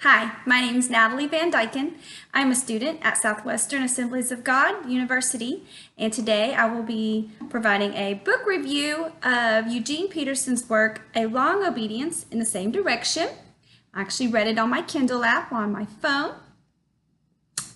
Hi, my name is Natalie Van Dyken. I'm a student at Southwestern Assemblies of God University, and today I will be providing a book review of Eugene Peterson's work, A Long Obedience in the Same Direction. I actually read it on my Kindle app on my phone,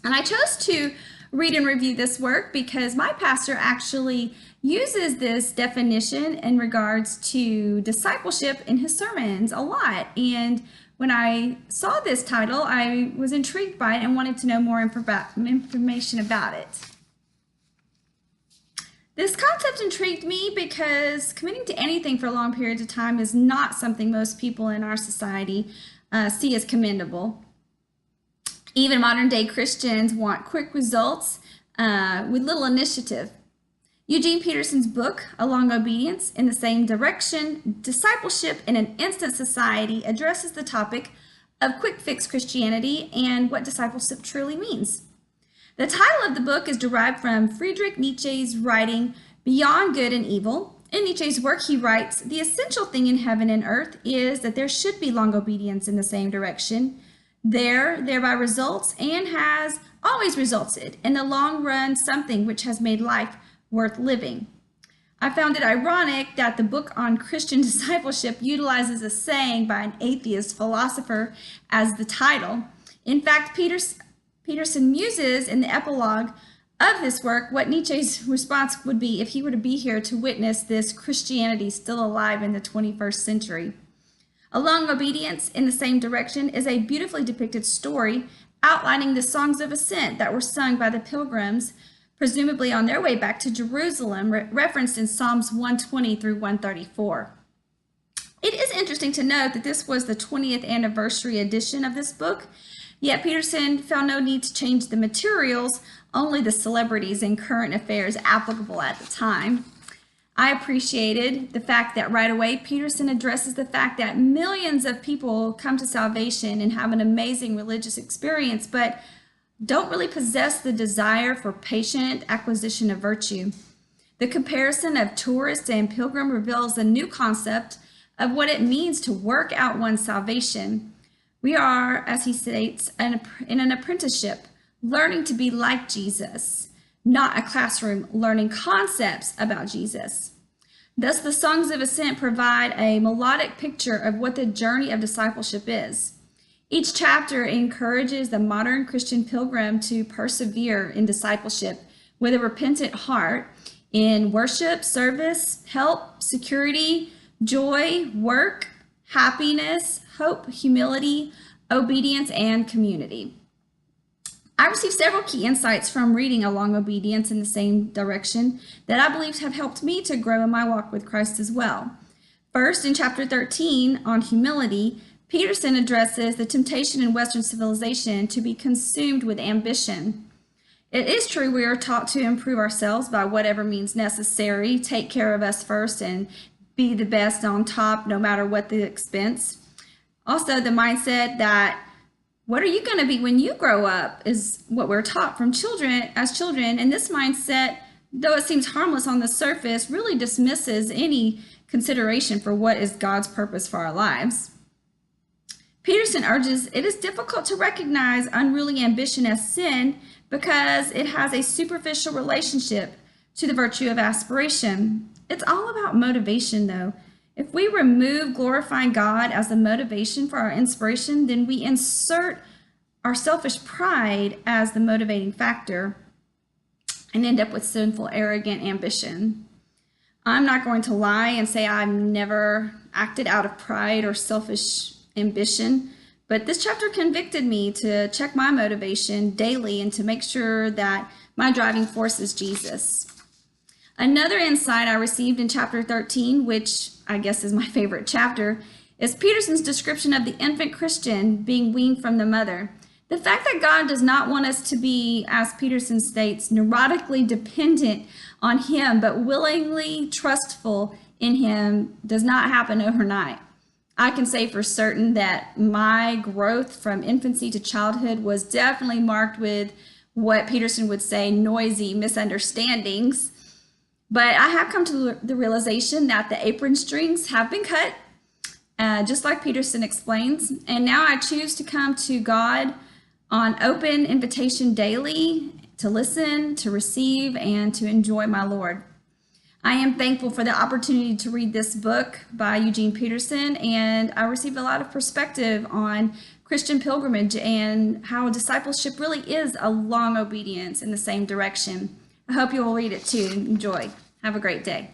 and I chose to read and review this work because my pastor actually uses this definition in regards to discipleship in his sermons a lot. And when I saw this title, I was intrigued by it and wanted to know more information about it. This concept intrigued me because committing to anything for long periods of time is not something most people in our society see as commendable. Even modern day Christians want quick results with little initiative. Eugene Peterson's book, A Long Obedience in the Same Direction, Discipleship in an Instant Society, addresses the topic of quick fix Christianity and what discipleship truly means. The title of the book is derived from Friedrich Nietzsche's writing, Beyond Good and Evil. In Nietzsche's work, he writes, "The essential thing in heaven and earth is that there should be long obedience in the same direction. Thereby results and has always resulted in the long run something which has made life worth living." I found it ironic that the book on Christian discipleship utilizes a saying by an atheist philosopher as the title. In fact, Peterson muses in the epilogue of this work what Nietzsche's response would be if he were to be here to witness this Christianity still alive in the 21st century. A Long Obedience in the Same Direction is a beautifully depicted story outlining the songs of ascent that were sung by the pilgrims, presumably on their way back to Jerusalem, referenced in Psalms 120 through 134. It is interesting to note that this was the 20th anniversary edition of this book, yet Peterson found no need to change the materials, only the celebrities and current affairs applicable at the time. I appreciated the fact that right away Peterson addresses the fact that millions of people come to salvation and have an amazing religious experience, but don't really possess the desire for patient acquisition of virtue. The comparison of tourist and pilgrim reveals a new concept of what it means to work out one's salvation. We are, as he states, in an apprenticeship, learning to be like Jesus, not a classroom learning concepts about Jesus. Thus, the songs of ascent provide a melodic picture of what the journey of discipleship is. Each chapter encourages the modern Christian pilgrim to persevere in discipleship with a repentant heart in worship, service, help, security, joy, work, happiness, hope, humility, obedience, and community. I received several key insights from reading A Long Obedience in the Same Direction that I believe have helped me to grow in my walk with Christ as well. First, in chapter 13 on humility, Peterson addresses the temptation in Western civilization to be consumed with ambition. It is true we are taught to improve ourselves by whatever means necessary, take care of us first, and be the best on top no matter what the expense. Also, the mindset that what are you going to be when you grow up is what we're taught from children, and this mindset, though it seems harmless on the surface, really dismisses any consideration for what is God's purpose for our lives. Peterson urges it is difficult to recognize unruly ambition as sin because it has a superficial relationship to the virtue of aspiration. It's all about motivation, though. If we remove glorifying God as the motivation for our inspiration, then we insert our selfish pride as the motivating factor and end up with sinful, arrogant ambition. I'm not going to lie and say I've never acted out of pride or selfish ambition, but this chapter convicted me to check my motivation daily and to make sure that my driving force is Jesus. Another insight I received in chapter 13, which I guess is my favorite chapter, is Peterson's description of the infant Christian being weaned from the mother. The fact that God does not want us to be, as Peterson states, neurotically dependent on Him, but willingly trustful in Him does not happen overnight. I can say for certain that my growth from infancy to childhood was definitely marked with what Peterson would say noisy misunderstandings. But I have come to the realization that the apron strings have been cut just like Peterson explains. And now I choose to come to God on open invitation daily to listen, to receive, and to enjoy my Lord. I am thankful for the opportunity to read this book by Eugene Peterson, and I received a lot of perspective on Christian pilgrimage and how discipleship really is a long obedience in the same direction. I hope you will read it too. Enjoy. Have a great day.